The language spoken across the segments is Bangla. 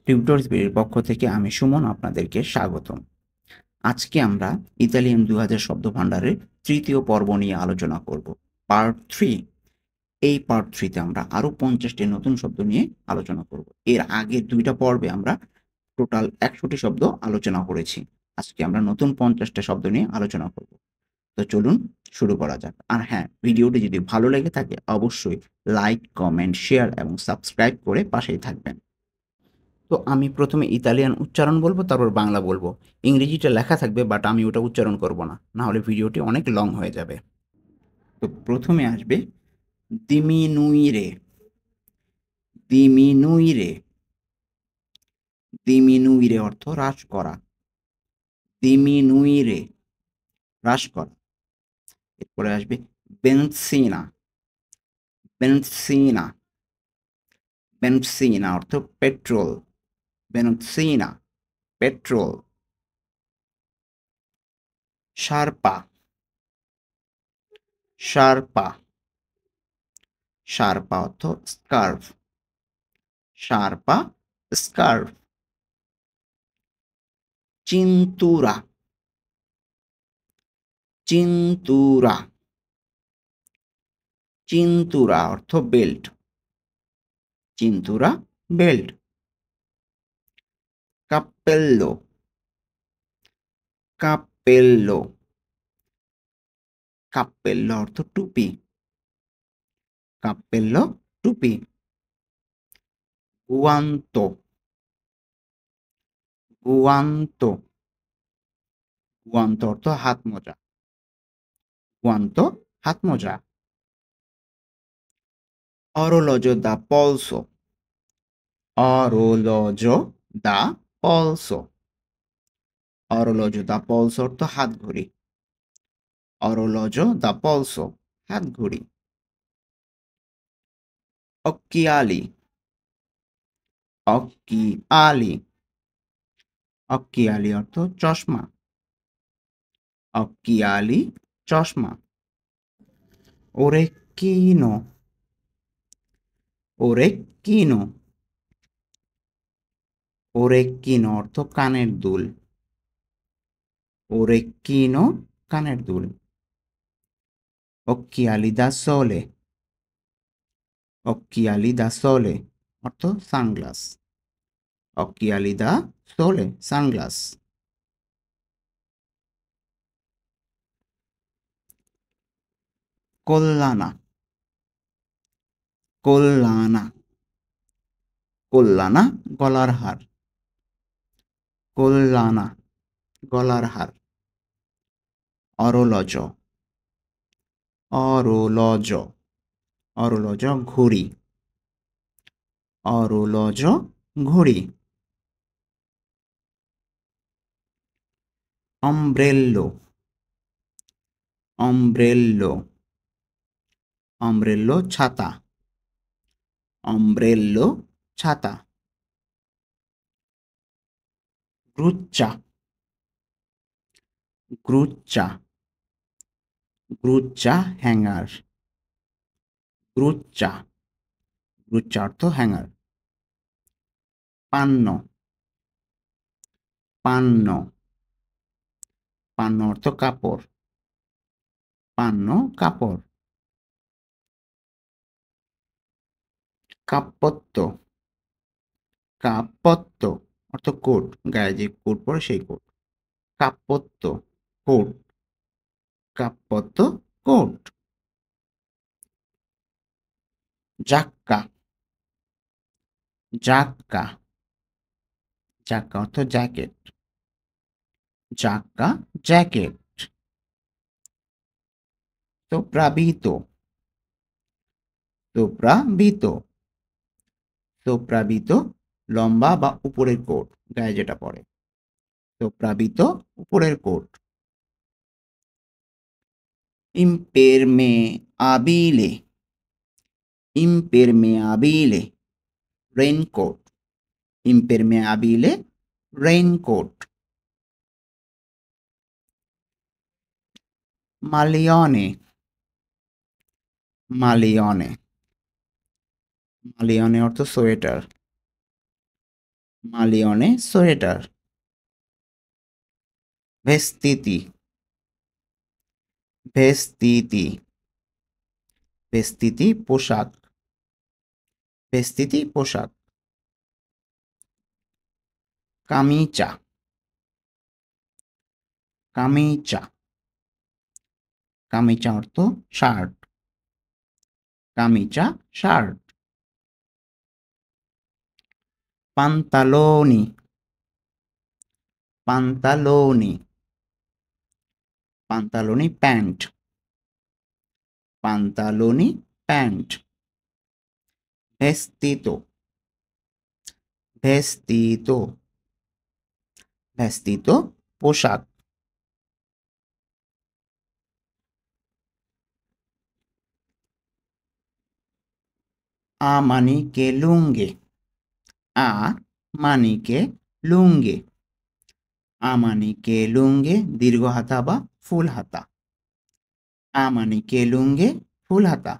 টিউটরসবির পক্ষ থেকে আমি সুমন আপনাদেরকে স্বাগতম। আজকে আমরা ইতালিয়ান ২০০০ শব্দভাণ্ডারের তৃতীয় পর্ব নিয়ে আলোচনা করব। পার্ট 3। এই পার্ট 3 তে আমরা আরও ৫০টি নতুন শব্দ নিয়ে আলোচনা করব। এর আগের ২টা পর্বে আমরা টোটাল ১০০টি শব্দ আলোচনা করেছি। আজকে আমরা নতুন ৫০টা শব্দ নিয়ে আলোচনা করব। তো চলুন শুরু করা যাক। আর হ্যাঁ, ভিডিওটি যদি ভালো লেগে থাকে অবশ্যই লাইক, কমেন্ট, শেয়ার এবং সাবস্ক্রাইব করে পাশেই থাকবেন। তো আমি প্রথমে ইতালিয়ান উচ্চারণ বলবো, তারপর বাংলা বলবো। ইংরেজিটা লেখা থাকবে, বাট আমি ওটা উচ্চারণ করব না, নাহলে ভিডিওটি অনেক লং হয়ে যাবে। তো প্রথমে আসবে দিমিনুইরে। দিমিনুইরে। দিমিনুইরে অর্থ হ্রাস করা। দিমিনুইরে, হ্রাস করা। এরপরে আসবে বেনসিনা। বেনসিনা। বেনসিনা অর্থ পেট্রোল। বেনসিনা, পেট্রোল। শার্পা। শার্পা। শার্পা অর্থ স্কার্ফ। শার্পা, স্কার্ফ। চিন্তুরা। চিন্তুরা। চিন্তুরা অর্থ বেল্ট। চিন্তুরা, বেল্ট। কাপ্পেল্লো। কাপ্পেল্লো। কাপ্পেল্লো অর্থ টুপি। কাপ্পেল্লো, টুপি। গুয়ান্তো। গুয়ান্তো। গুয়ান্তো অর্থ হাত মোজা। গুয়ান্তো, হাত মোজা। অরোলজো দা পলসো। অরোলজো দা পলসো। অরোলজো দা পলসো অর্থ হাত ঘড়ি। অরোলজো দা পলসো, হাত ঘড়ি। অক্কিয়ালি। অক্কিয়ালি। অক্কিয়ালি অর্থ চশমা। অক্কিয়ালি, চশমা। ওরেক্কিনো। ওরেক্কিনো। ওরেক্কিনো অর্থ কানের দুল। ওরেক্কিনো, কানের দুল। occhiali da sole। occhiali da sole অর্থ sunglass. occhiali da sole, sunglass. collana। collana। collana, গলার হার। collana, গলার হার। অরোলজো। অরোলজো। অরোলজো, ঘড়ি। অরোলজো, ঘড়ি। অমব্রেল্লো। অমব্রেল্লো। অমব্রেল্লো, ছাতা। অমব্রেল্লো, ছাতা। গ্রুচ্চা। গ্রুচ্চা। গ্রুচ্চা, হ্যাঙ্গার। গ্রুচ্চা। গ্রুচ্চা অর্থ হ্যাঙ্গার। পান্ন। পান্ন। পান্ন অর্থ কাপড়। পান্ন, কাপড়। কাপ্পত্ত। কাপ্পত্ত অর্থ কোট, গায়ে যে কোট পরে সেই কোট। কাপ্পত্ত, কোট। কাপ্পত্ত, কোট। জাক্কা। জাক্কা। জাক্কা অর্থ জ্যাকেট। জাক্কা, জ্যাকেট। সোপ্রাবিতো। সোপ্রাবিতো। সোপ্রাবিতো, লম্বা বা উপরের কোট, গায়ে যেটা পরে। সোপ্রাবিতো, উপরের coat. impermeabile। impermeabile, raincoat. impermeabile, raincoat. মালিয়নে। মালিয়নে। মালিয়নে অর্থ সোয়েটার। মালিয়নে সোয়েটার। ভেস্তিতি, ভেস্তিতি, ভেস্তিতি পোশাক, ভেস্তিতি পোশাক। কামিচা, কামিচা, কামিচা অর্থ শার্ট, কামিচা শার্ট। পান্তালোনি, পান্তালোনি, পান্তালোনি প্যান্ট, পান্তালোনি প্যান্ট। ভেস্তিতো, ভেস্তিতো, ভেস্তিতো পোশাক। আমানিকে লুঙ্গে, আ মানিকে লুঙ্গে, আমানিকে লুঙ্গে দীর্ঘ হাতা বা ফুল হাতা, আমানিকে লুঙ্গে ফুল হাতা।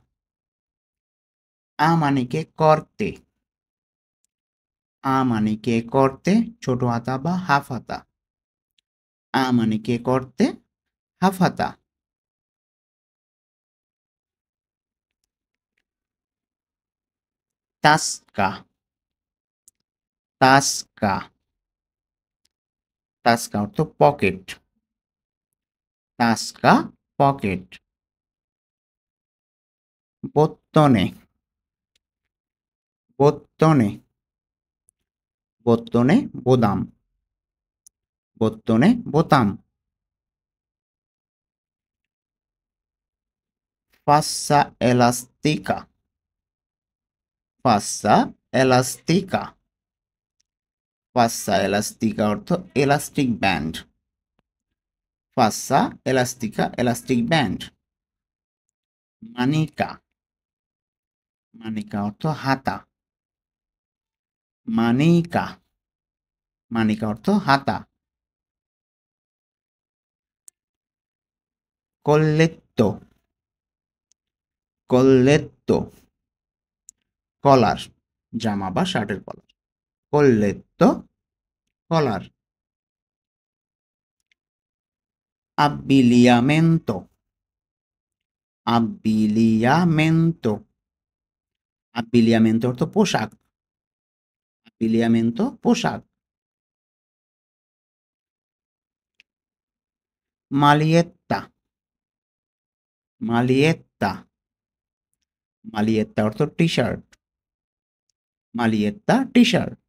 আমানিকে করতে, আমানিকে করতে ছোট হাতা বা হাফ হাতা, আমানিকে করতে হাফ হাতা। তাস্কা, তাস্কা, তাস্কা অর্থ পকেট, তাস্কা পকেট। বোত্তনে, বোত্তনে, বোত্তনে বোতাম, বোত্তনে বোতাম। ফাসা এলাস্টিকা, ফাসা এলাস্টিকা, ফাসা এলাস্টিকা অর্থ এলাস্টিক ব্যান্ড, ফাসা এলাস্টিকা এলাস্টিক ব্যান্ড। মানিকা, মানিকা অর্থ হাতা, মানিকা, মানিকা অর্থ হাতা। কল্লেত্তো, কল্লেত্তো কলার, জামা বা শার্টের কলার, কল্লেত্তো কলার। আব্বিলিয়ামেন্তো, আব্বিলিয়ামেন্তো, আব্বিলিয়ামেন্তো অর্থ পোশাক, আব্বিলিয়ামেন্তো পোশাক। মালিয়েত্তা, মালিয়েত্তা, মালিয়েত্তা অর্থ টি শার্ট, মালিয়েত্তা T shirt.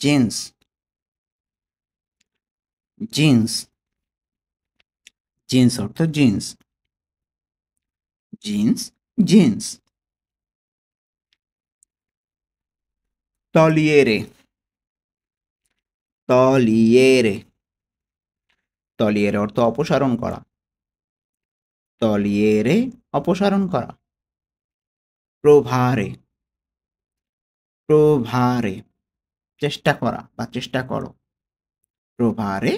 Jeans, jeans, jeans অর্থ জিন্স, জিন্স, জিন্স। তলিয়েরে, তলিয়েরে, তলিয়েরে অর্থ অপসারণ করা, তলিয়েরে অপসারণ করা। প্রভারে, প্রভারে চেষ্টা করা বা চেষ্টা করো, প্রভারে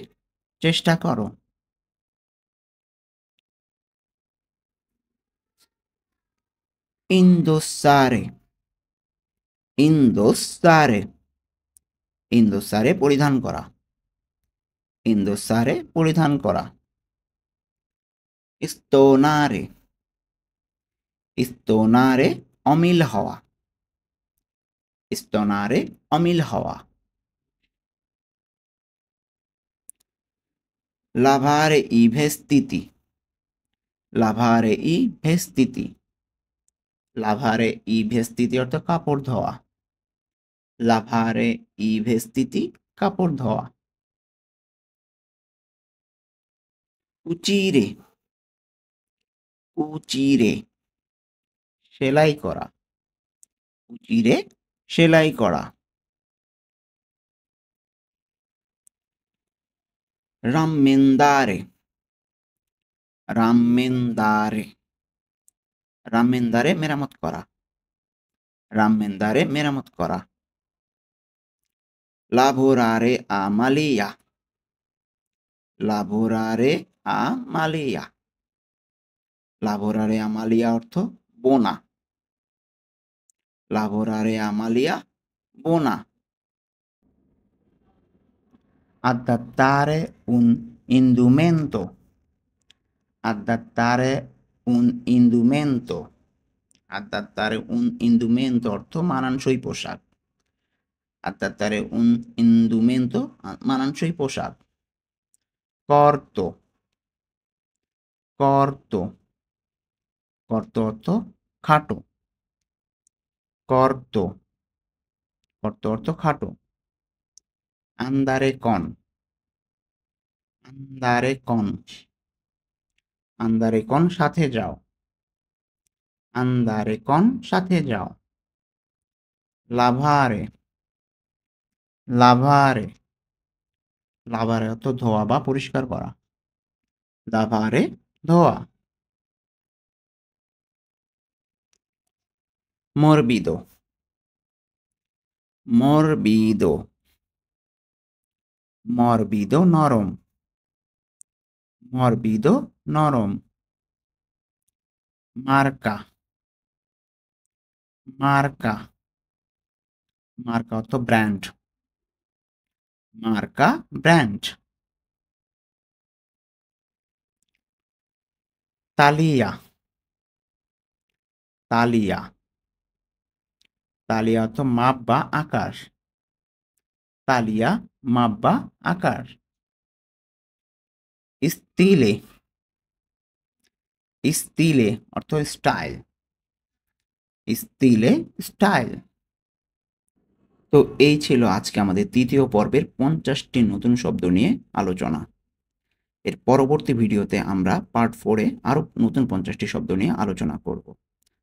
চেষ্টা করো। ইন্দোসারে, ইন্দোসারে, ইন্দোসারে পরিধান করা, ইন্দোসারে পরিধান করা। স্তোনারে, স্তোনারে অমিল হওয়া, স্তোনারে অমিল হওয়া। লাভারে ই ভেস্তিতি, লাভারে ই ভেস্তিতি, লাভারে ই ভেস্তিতি অর্থ কাপড় ধোয়া, লাভারে ই ভেস্তিতি কাপড় ধোয়া। কুচিরে, কুচিরে সেলাই করা, কুচিরে সেলাই করা। রামমেন্দারে, রামমেন্দারে, রামমেন্দারে মেরামত করা, রামমেন্দারে মেরামত করা। লাভোরারে আ মালিয়া, লাভোরারে আ মালিয়া, লাভোরারে আমালিয়া অর্থ বোনা, লাভোরারে আমালিয়া una, adattare un indumento, adattare un indumento, adattare un indumento অর্থ মানানসই পোশাক, adattare un indumento মানানসই পোশাক। corto, corto, corto অর্থ খাটো, corto, corto অর্থ খাটো। andare con, andare con, andare con সাথে যাও, andare con সাথে যাও। lavare, lavare, lavare অর্থ ধোয়া বা পরিষ্কার করা, lavare ধোয়া। morbido, morbido, morbido নরম, morbido নরম। marca, marca, marca অর্থ ব্র্যান্ড, marca ব্র্যান্ড। তালিয়া, তালিয়া, তালিয়া অর্থ মাপ বা আকার, তালিয়া মাপ বা আকার। stile, stile অর্থ স্টাইল, stile স্টাইল। তো এই ছিল আজকে আমাদের তৃতীয় পর্বের 50টি নতুন শব্দ নিয়ে আলোচনা। এর পরবর্তী ভিডিওতে আমরা পার্ট 4-এ আরও নতুন 50টি শব্দ নিয়ে আলোচনা করব।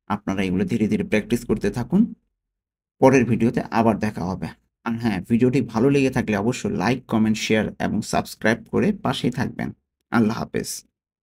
আপনারা এগুলো ধীরে ধীরে প্র্যাকটিস করতে থাকুন। পরের ভিডিওতে আবার দেখা হবে। আর হ্যাঁ, ভিডিওটি ভালো লেগে থাকলে অবশ্যই লাইক, কমেন্ট, শেয়ার এবং সাবস্ক্রাইব করে পাশেই থাকবেন। আল্লাহ হাফেজ।